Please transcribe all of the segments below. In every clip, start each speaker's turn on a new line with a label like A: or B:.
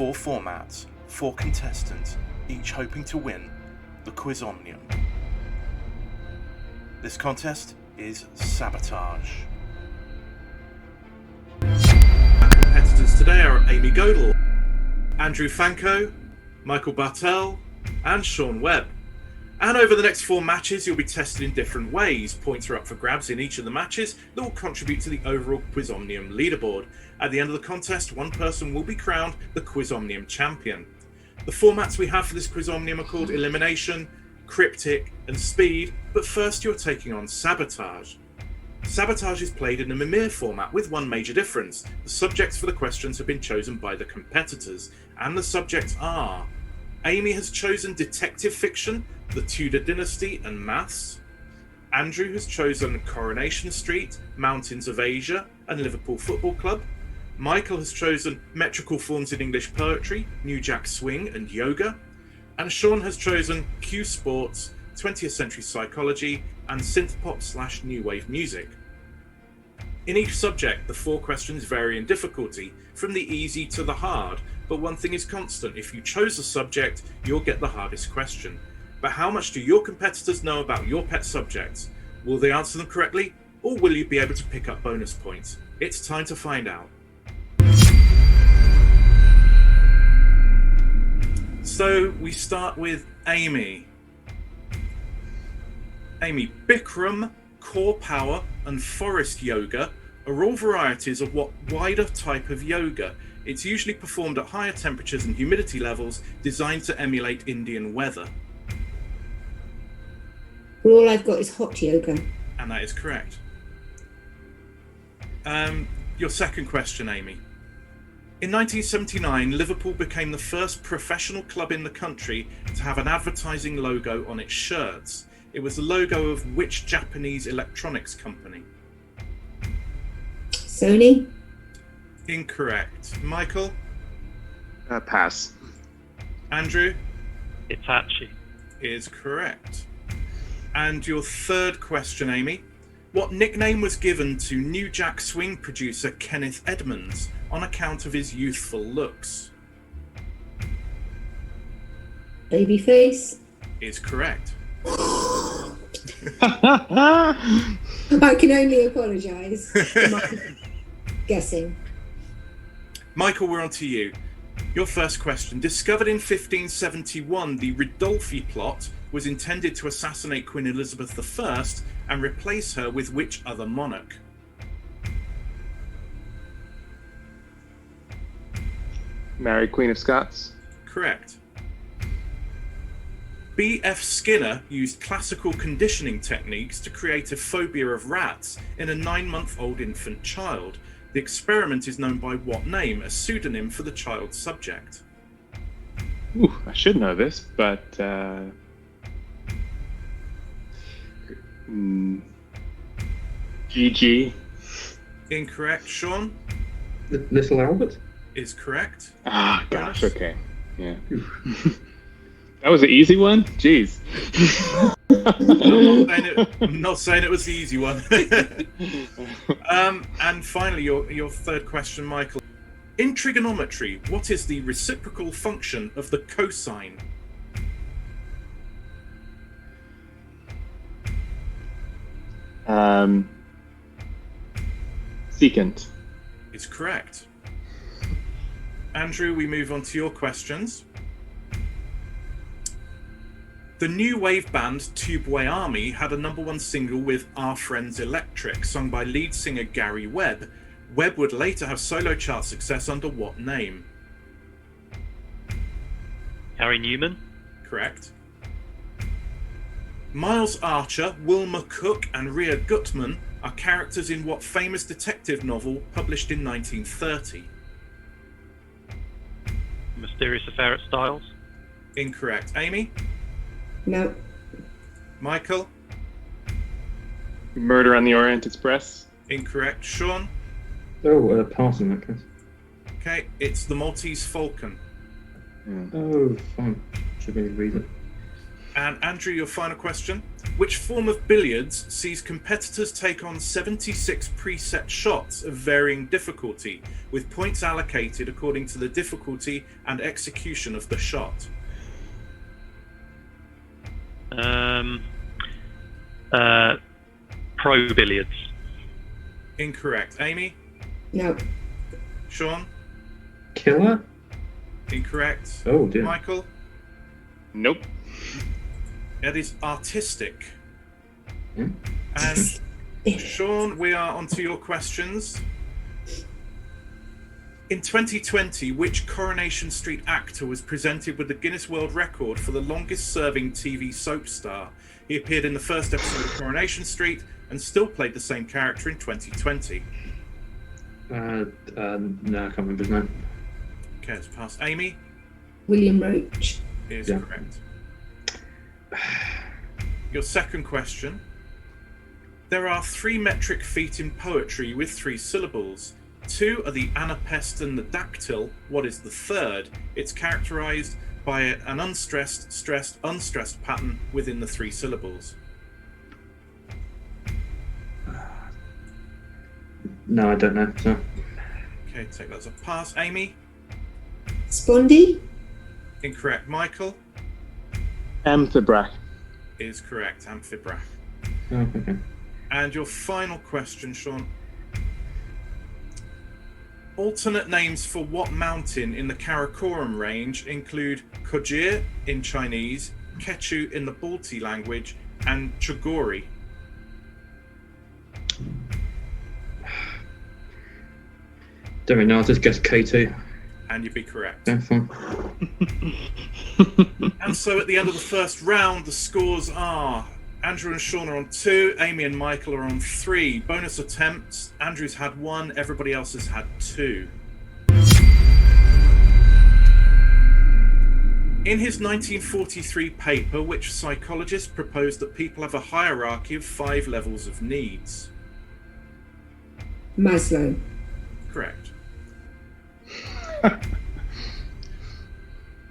A: 4 formats, 4 contestants, each hoping to win the Quiz Omnium. This contest is Sabotage. Competitors today are Amy Godel, Andrew Fanko, Michael Bartelle, and Seoan Webb. And over the next 4 matches, you'll be tested in different ways. Points are up for grabs in each of the matches that will contribute to the overall Quiz Omnium leaderboard. At the end of the contest, one person will be crowned the Quiz Omnium champion. The formats we have for this Quiz Omnium are called Elimination, Cryptic, and Speed, but first you're taking on Sabotage. Sabotage is played in a Mimir format with one major difference. The subjects for the questions have been chosen by the competitors, and the subjects are: Amy has chosen detective fiction, the Tudor dynasty, and maths. Andrew has chosen Coronation Street, Mountains of Asia, and Liverpool Football Club. Michael has chosen metrical forms in English poetry, New Jack Swing, and yoga. And Seoan has chosen Q Sports, 20th century psychology, and synthpop/new wave music. In each subject, the 4 questions vary in difficulty, from the easy to the hard, but one thing is constant: if you chose a subject, you'll get the hardest question. But how much do your competitors know about your pet subjects? Will they answer them correctly, or will you be able to pick up bonus points? It's time to find out. So we start with Amy. Amy, Bikram, Core Power, and Forest Yoga are all varieties of what wider type of yoga? It's usually performed at higher temperatures and humidity levels, designed to emulate Indian weather.
B: Well, all I've got is hot yoga.
A: And that is correct. Your second question, Amy. In 1979, Liverpool became the first professional club in the country to have an advertising logo on its shirts. It was the logo of which Japanese electronics company?
B: Sony?
A: Incorrect. Michael?
C: Pass.
A: Andrew?
D: Hitachi.
A: Is correct. And your third question, Amy. What nickname was given to New Jack Swing producer Kenneth Edmonds on account of his youthful looks?
B: Babyface?
A: Is correct.
B: I can only apologise for my guessing.
A: Michael, we're on to you. Your first question. Discovered in 1571, the Ridolfi plot was intended to assassinate Queen Elizabeth I and replace her with which other monarch?
C: Mary, Queen of Scots.
A: Correct. B.F. Skinner used classical conditioning techniques to create a phobia of rats in a 9-month-old infant child. The experiment is known by what name, a pseudonym for the child's subject?
C: Ooh, I should know this, but GG.
A: Incorrect. Sean?
E: Little Albert?
A: Is correct.
C: Ah, gosh, okay. Yeah. That was an easy one? Jeez.
A: I'm not saying it was the easy one. And finally, your third question, Michael. In trigonometry, what is the reciprocal function of the cosine?
C: Secant.
A: Is correct. Andrew, we move on to your questions. The new wave band Tubeway Army had a #1 single with Our Friends Electric, sung by lead singer Gary Webb. Webb would later have solo chart success under what name?
D: Harry Newman.
A: Correct. Miles Archer, Wilma Cook, and Rhea Gutman are characters in what famous detective novel published in 1930?
D: Mysterious Affair at Styles.
A: Incorrect. Amy?
B: No.
A: Michael?
C: Murder on the Orient Express.
A: Incorrect. Sean?
E: Oh, pass in that case.
A: Okay, it's The Maltese Falcon.
E: Oh, fine. Should maybe read it.
A: And Andrew, your final question. Which form of billiards sees competitors take on 76 preset shots of varying difficulty, with points allocated according to the difficulty and execution of the shot?
D: Pro billiards.
A: Incorrect. Amy?
B: No.
A: Sean?
E: Killer?
A: Incorrect.
E: Oh dear.
A: Michael?
C: Nope.
A: It is artistic.
E: Hmm?
A: And Sean, we are on to your questions. In 2020, which Coronation Street actor was presented with the Guinness World Record for the longest-serving TV soap star? He appeared in the first episode of Coronation Street and still played the same character in 2020.
E: No, I can't remember his name.
A: Okay, it's past. Amy
B: William Roach.
A: is
E: Yeah.
A: correct. Your second question. There are 3 metric feet in poetry with 3 syllables. 2 are the anapest and the dactyl. What is the third? It's characterized by an unstressed, stressed, unstressed pattern within the 3 syllables.
E: No, I don't know. So.
A: Okay, take that as a pass. Amy?
B: Spondy.
A: Incorrect. Michael?
C: Amphibrach.
A: Is correct. Amphibrach.
E: Oh, okay.
A: And your final question, Sean. Alternate names for what mountain in the Karakoram range include Kojir in Chinese, Kechu in the Balti language, and Chagori?
E: Don't really know. I'll just guess K2.
A: And you'd be correct.
E: Yeah, fine.
A: And so at the end of the first round, the scores are Andrew and Sean are on 2, Amy and Michael are on 3. Bonus attempts, Andrew's had 1, everybody else has had 2. In his 1943 paper, which psychologist proposed that people have a hierarchy of 5 levels of needs?
B: Maslow.
A: Correct.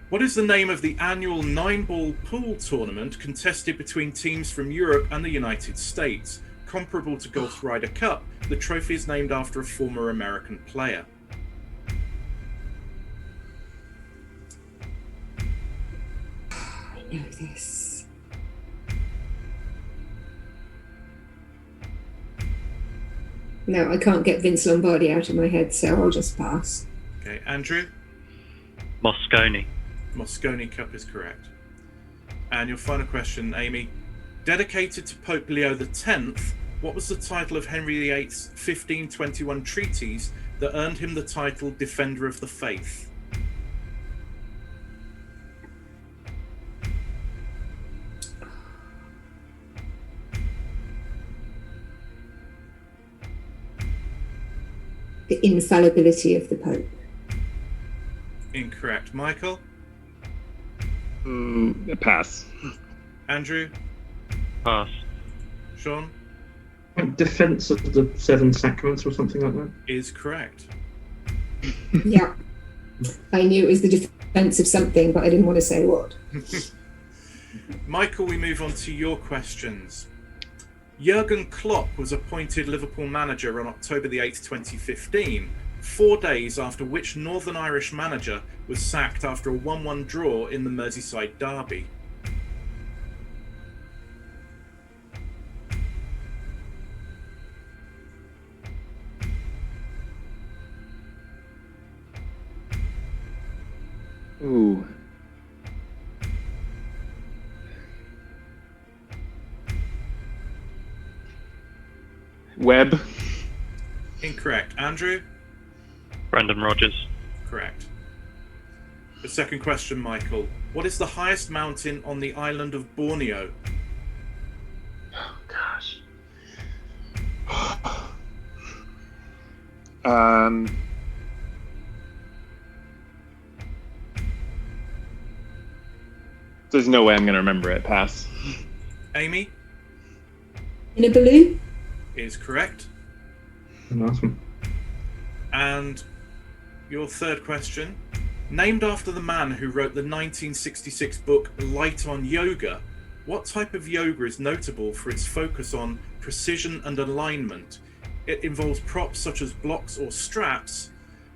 A: What is the name of the annual 9-ball pool tournament contested between teams from Europe and the United States? Comparable to Golf's Ryder Cup, the trophy is named after a former American player.
B: I know this. No, I can't get Vince Lombardi out of my head, so I'll just pass.
A: Okay, Andrew?
D: Mosconi.
A: Mosconi Cup is correct. And your final question, Amy. Dedicated to Pope Leo X, what was the title of Henry VIII's 1521 treatise that earned him the title Defender of the Faith?
B: The infallibility of the Pope.
A: Incorrect. Michael?
C: Pass.
A: Andrew?
D: Pass.
A: Sean?
E: Like Defense of the Seven Sacraments or something like that.
A: Is correct.
B: Yeah. I knew it was the defense of something, but I didn't want to say what.
A: Michael, we move on to your questions. Jurgen Klopp was appointed Liverpool manager on October the 8th, 2015, 4 days after which Northern Irish manager was sacked after a 1-1 draw in the Merseyside derby.
C: Ooh. Webb.
A: Incorrect. Andrew?
D: Brendan Rodgers.
A: Correct. The second question, Michael. What is the highest mountain on the island of Borneo?
C: Oh, gosh. There's no way I'm going to remember it. Pass.
A: Amy?
B: In a balloon?
A: Is correct.
E: Nice one.
A: And your third question. Named after the man who wrote the 1966 book Light on Yoga, What type of yoga is notable for its focus on precision and alignment? It involves props such as blocks or straps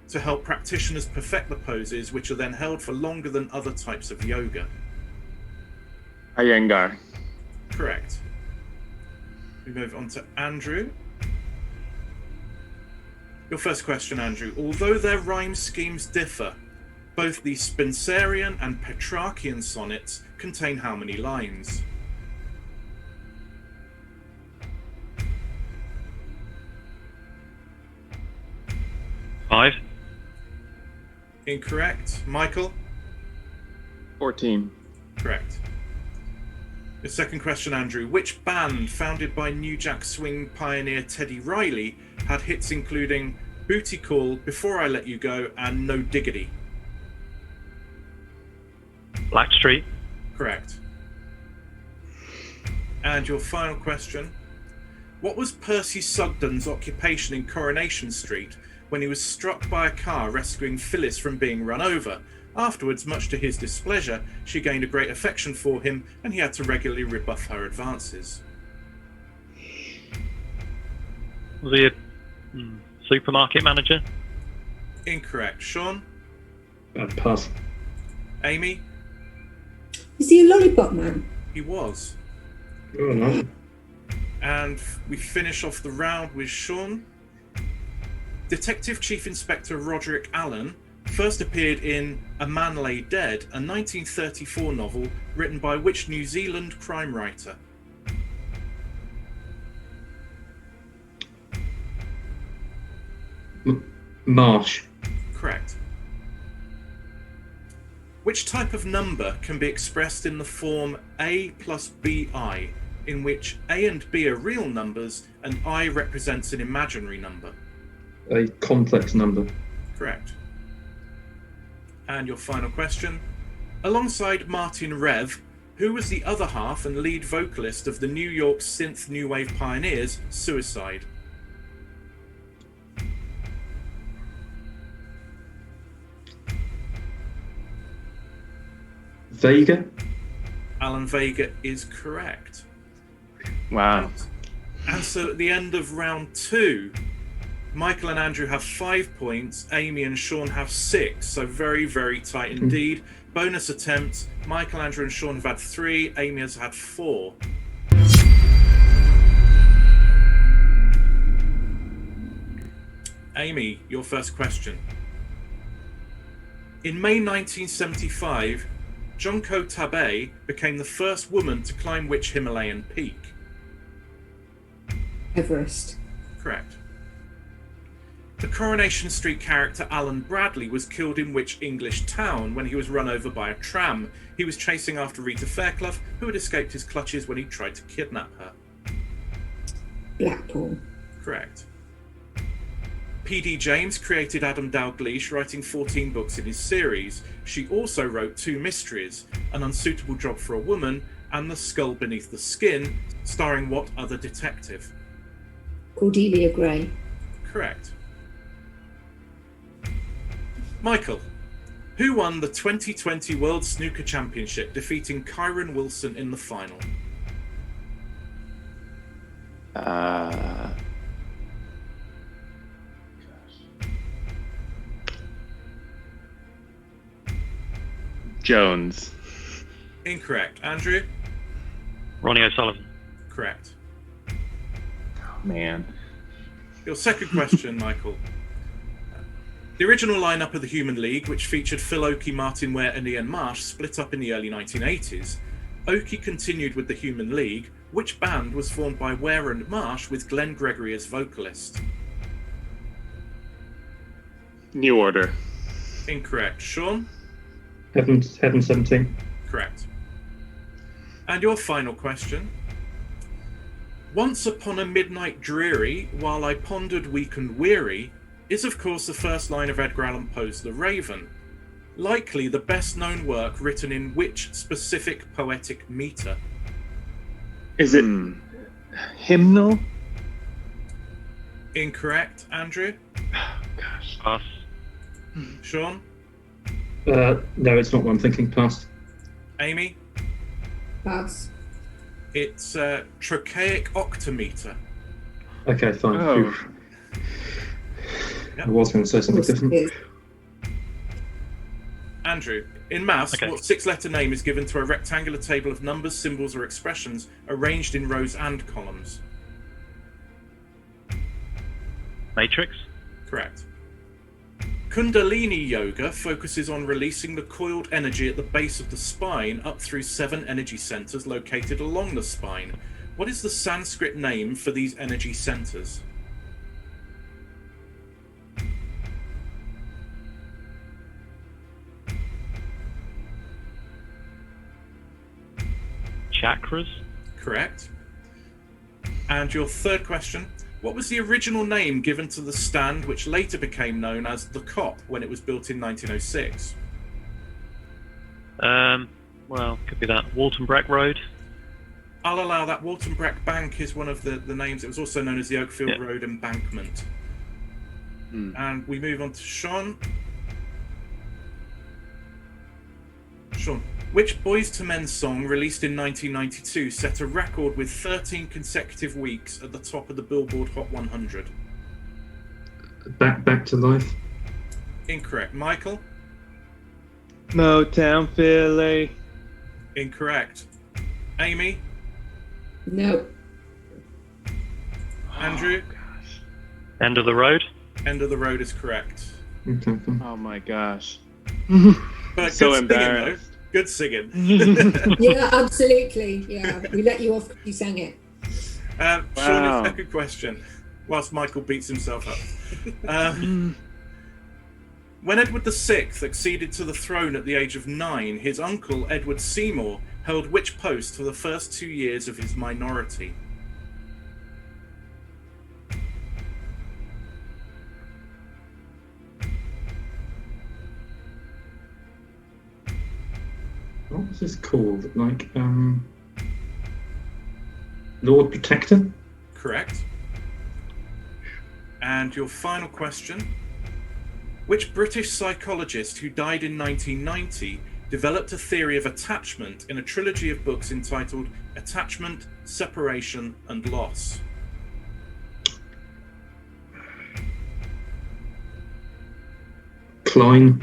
A: to help practitioners perfect the poses, which are then held for longer than other types of yoga.
C: Iyengar.
A: Correct. We move on to Andrew. Your first question, Andrew. Although their rhyme schemes differ, both the Spenserian and Petrarchian sonnets contain how many lines?
D: Five.
A: Incorrect. Michael?
C: 14.
A: Correct. The second question, Andrew. Which band, founded by New Jack Swing pioneer Teddy Riley, had hits including Booty Call, Before I Let You Go, and No Diggity?
D: Blackstreet.
A: Correct. And your final question. What was Percy Sugden's occupation in Coronation Street when he was struck by a car rescuing Phyllis from being run over? Afterwards, much to his displeasure, she gained a great affection for him, and he had to regularly rebuff her advances.
D: Was he a supermarket manager?
A: Incorrect. Sean?
E: Pass.
A: Amy?
B: Is he a lollipop man?
A: He was.
E: Oh, no.
A: And we finish off the round with Sean. Detective Chief Inspector Roderick Allen first appeared in A Man Lay Dead, a 1934 novel written by which New Zealand crime writer?
E: Marsh.
A: Correct. Which type of number can be expressed in the form A plus BI, in which A and B are real numbers and I represents an imaginary number?
E: A complex number.
A: Correct. And your final question. Alongside Martin Rev, who was the other half and lead vocalist of the New York synth new wave pioneers, Suicide?
E: Vega.
A: Alan Vega is correct.
C: Wow.
A: And so at the end of round 2, Michael and Andrew have 5 points, Amy and Sean have 6, so very, very tight indeed. Bonus attempts, Michael, Andrew and Sean have had 3, Amy has had 4. Amy, your first question. In May 1975, Junko Tabei became the first woman to climb which Himalayan peak?
B: Everest.
A: Correct. The Coronation Street character Alan Bradley was killed in which English town when he was run over by a tram? He was chasing after Rita Fairclough, who had escaped his clutches when he tried to kidnap her.
B: Blackpool.
A: Correct. P.D. James created Adam Dalgleish, writing 14 books in his series. She also wrote 2 mysteries, An Unsuitable Job for a Woman and The Skull Beneath the Skin, starring what other detective?
B: Cordelia Gray.
A: Correct. Michael, who won the 2020 World Snooker Championship, defeating Kyron Wilson in the final?
C: Jones.
A: Incorrect. Andrew?
D: Ronnie O'Sullivan.
A: Correct.
C: Oh, man.
A: Your second question, Michael. The original lineup of the Human League, which featured Phil Oakey, Martin Ware and Ian Marsh, split up in the early 1980s. Oakey continued with the Human League. Which band was formed by Ware and Marsh with Glenn Gregory as vocalist?
C: New Order.
A: Incorrect. Sean?
E: Heaven 17.
A: Correct. And your final question. Once upon a midnight dreary, while I pondered weak and weary, is of course the first line of Edgar Allan Poe's The Raven. Likely the best known work written in which specific poetic metre?
C: Is it hymnal?
A: Incorrect. Andrew?
C: Gosh.
D: Pass.
A: Sean?
E: No, it's not what I'm thinking. Pass.
A: Amy?
B: Pass.
A: It's a trochaic octometer.
E: Okay, fine.
C: Oh.
E: Phew. I was going to say something different.
A: Andrew, in maths,
D: Okay.
A: what 6-letter name is given to a rectangular table of numbers, symbols, or expressions arranged in rows and columns?
D: Matrix.
A: Correct. Kundalini Yoga focuses on releasing the coiled energy at the base of the spine up through 7 energy centers located along the spine. What is the Sanskrit name for these energy centers?
D: Chakras.
A: Correct. And your third question, what was the original name given to the stand which later became known as the COP when it was built in 1906?
D: Well, could be that. Walton Breck Road.
A: I'll allow that. Walton Breck Bank is one of the names. It was also known as the Oakfield Road Embankment. And we move on to Sean. Sean, which Boys to Men song released in 1992 set a record with 13 consecutive weeks at the top of the Billboard Hot 100?
E: Back to life.
A: Incorrect. Michael?
C: Motown Philly.
A: Incorrect. Amy?
B: No.
A: Andrew?
D: End of the Road.
A: End of the Road is correct.
E: Okay, fine.
C: Oh my gosh.
A: But
C: So
A: good singing, though.
C: embarrassed.
A: Good singing.
B: Yeah, absolutely. Yeah, we let you off because you sang it.
A: Sean,
C: Wow.
A: your second question, whilst Michael beats himself up. When Edward VI acceded to the throne at the age of 9, his uncle, Edward Seymour, held which post for the first 2 years of his minority?
E: What was this called? Like, Lord Protector?
A: Correct. And your final question. Which British psychologist who died in 1990 developed a theory of attachment in a trilogy of books entitled Attachment, Separation and Loss?
E: Klein?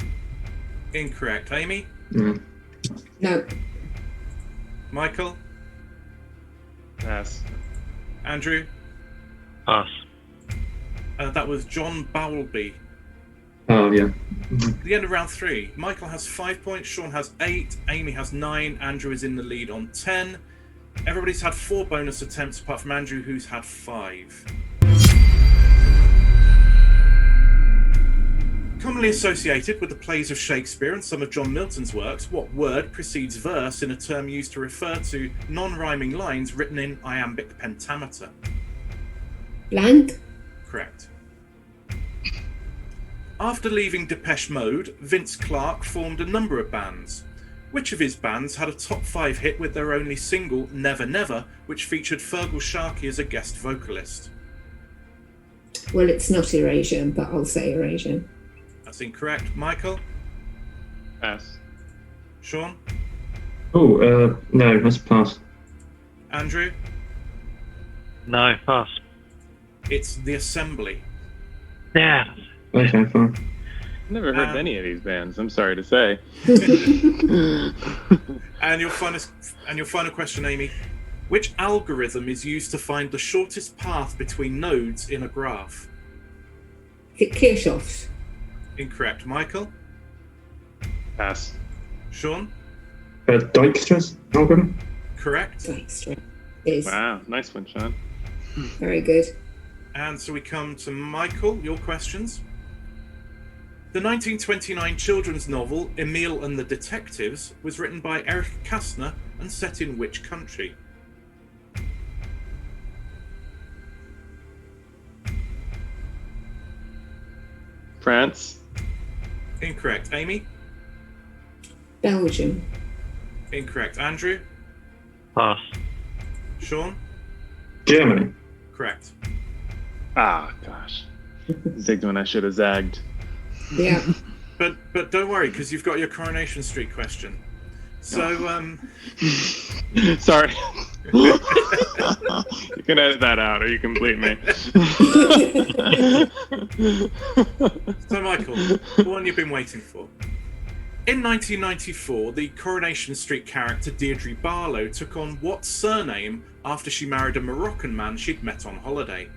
A: Incorrect. Amy?
E: No.
B: No.
A: Michael?
C: Pass.
A: Andrew?
D: Pass.
A: That was John Bowlby.
E: Oh, yeah.
A: The end of round 3. Michael has 5 points, Sean has 8, Amy has 9, Andrew is in the lead on 10. Everybody's had 4 bonus attempts apart from Andrew, who's had 5. Commonly associated with the plays of Shakespeare and some of John Milton's works, what word precedes verse in a term used to refer to non-rhyming lines written in iambic pentameter?
B: Blank.
A: Correct. After leaving Depeche Mode, Vince Clarke formed a number of bands. Which of his bands had a top 5 hit with their only single, Never Never, which featured Fergal Sharkey as a guest vocalist?
B: Well, it's not Eurasian, but I'll say Eurasian.
A: That's incorrect. Michael?
C: Pass.
A: Sean?
E: Oh, no, let's pass.
A: Andrew?
D: No, pass.
A: It's The Assembly.
D: Yeah.
E: Okay, fine.
C: Never heard of any of these bands, I'm sorry to say.
A: And your final question, Amy. Which algorithm is used to find the shortest path between nodes in a graph?
B: Is it Kirchhoff?
A: Incorrect. Michael?
C: Pass.
A: Sean?
E: Dijkstra's algorithm?
A: Correct.
B: Dykstra. Is
C: Wow, nice one, Sean.
B: very good.
A: And so we come to Michael, your questions. The 1929 children's novel Emile and the Detectives was written by Eric Kastner and set in which country?
C: France.
A: Incorrect. Amy?
B: Belgium.
A: Incorrect. Andrew?
D: Pass.
A: Sean?
E: Germany?
A: Correct.
C: Ah, gosh. Zigged when I should have zagged.
B: Yeah.
A: But don't worry, because you've got your Coronation Street question. So,
C: Sorry. You can edit that out, or you can bleep me.
A: So, Michael, the one you've been waiting for. In 1994, the Coronation Street character Deirdre Barlow took on what surname after she married a Moroccan man she'd met on holiday?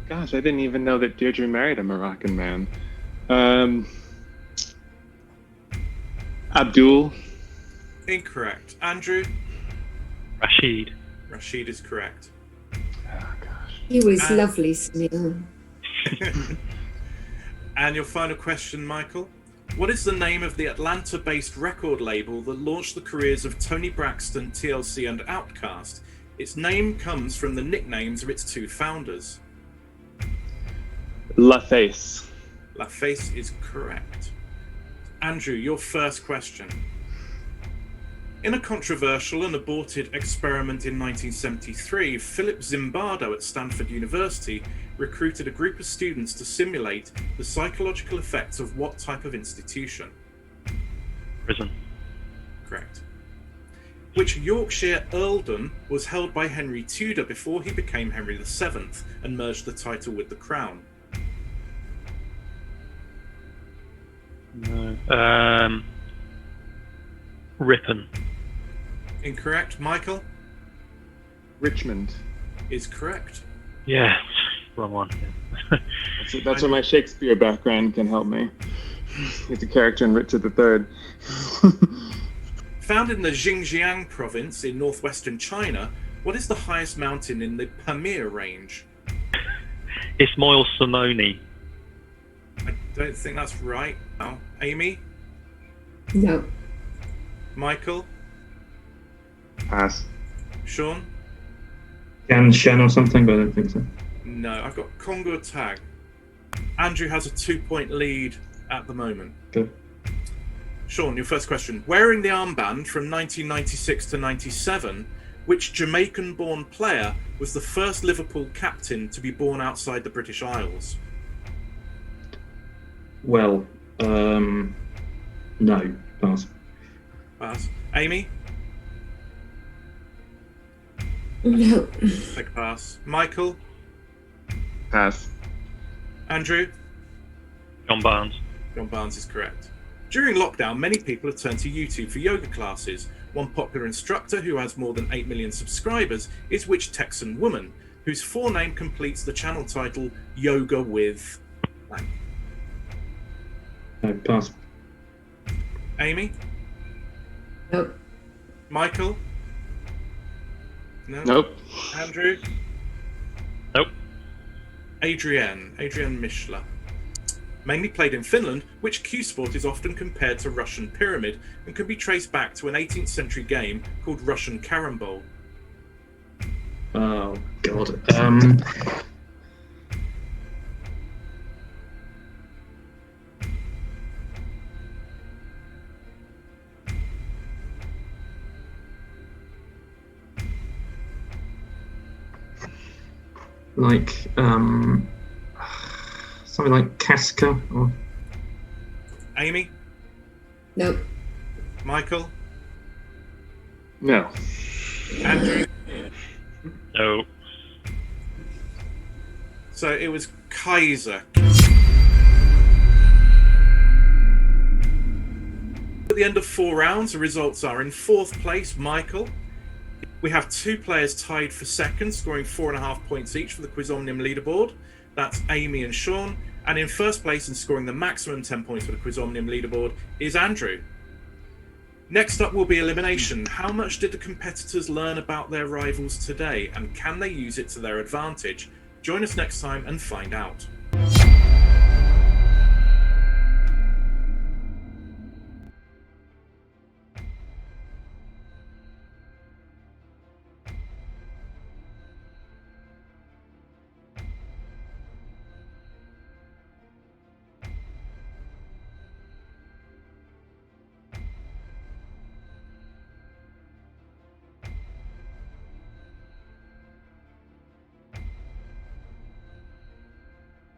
C: Gosh, I didn't even know that Deirdre married a Moroccan man. Abdul.
A: Incorrect. Andrew?
D: Rashid.
A: Rashid is correct.
C: Oh, gosh.
B: He was lovely, Sunil.
A: And your final question, Michael. What is the name of the Atlanta-based record label that launched the careers of Tony Braxton, TLC, and Outkast? Its name comes from the nicknames of its two founders.
C: LaFace.
A: LaFace is correct. Andrew, your first question. In a controversial and aborted experiment in 1973, Philip Zimbardo at Stanford University recruited a group of students to simulate the psychological effects of what type of institution?
D: Prison.
A: Correct. Which Yorkshire earldom was held by Henry Tudor before he became Henry VII and merged the title with the crown?
D: No. Ripon.
A: Incorrect. Michael?
C: Richmond.
A: Is correct.
D: Yeah, wrong one.
C: That's where my Shakespeare background can help me. He's a character in Richard III.
A: Found in the Xinjiang province in northwestern China, what is the highest mountain in the Pamir range?
D: Ismail Simoni.
A: I don't think that's right. Oh, Amy?
B: No.
A: Michael?
C: Pass.
A: Sean?
E: Gan Shen or something, but I don't think so.
A: No, I've got Kongo Tag. Andrew has a 2-point lead at the moment.
E: Good.
A: Sean, your first question. Wearing the armband from 1996 to 97, which Jamaican-born player was the first Liverpool captain to be born outside the British Isles?
E: Well, no. Pass.
A: Pass. Amy?
B: No.
A: Take a pass. Michael?
C: Pass.
A: Andrew?
D: John Barnes.
A: John Barnes is correct. During lockdown, many people have turned to YouTube for yoga classes. One popular instructor who has more than 8 million subscribers is which Texan woman, whose forename completes the channel title Yoga with... blank.
E: No, pass.
A: Amy?
B: No.
A: Michael? No?
C: Nope.
A: Andrew?
D: Nope.
A: Adrienne Mishler. Mainly played in Finland, which cue sport is often compared to Russian pyramid and can be traced back to an 18th century game called Russian Carambol.
E: Oh, God. Like, something like Casca or...
A: Amy?
B: No.
A: Michael?
C: No.
A: Andrew?
D: No.
A: So it was Kaiser. At the end of 4 rounds, the results are: in 4th place, Michael. We have 2 players tied for second, scoring 4.5 points each for the Quiz Omnium leaderboard. That's Amy and Sean. And in 1st place and scoring the maximum 10 points for the Quiz Omnium leaderboard is Andrew. Next up will be Elimination. How much did the competitors learn about their rivals today, and can they use it to their advantage? Join us next time and find out.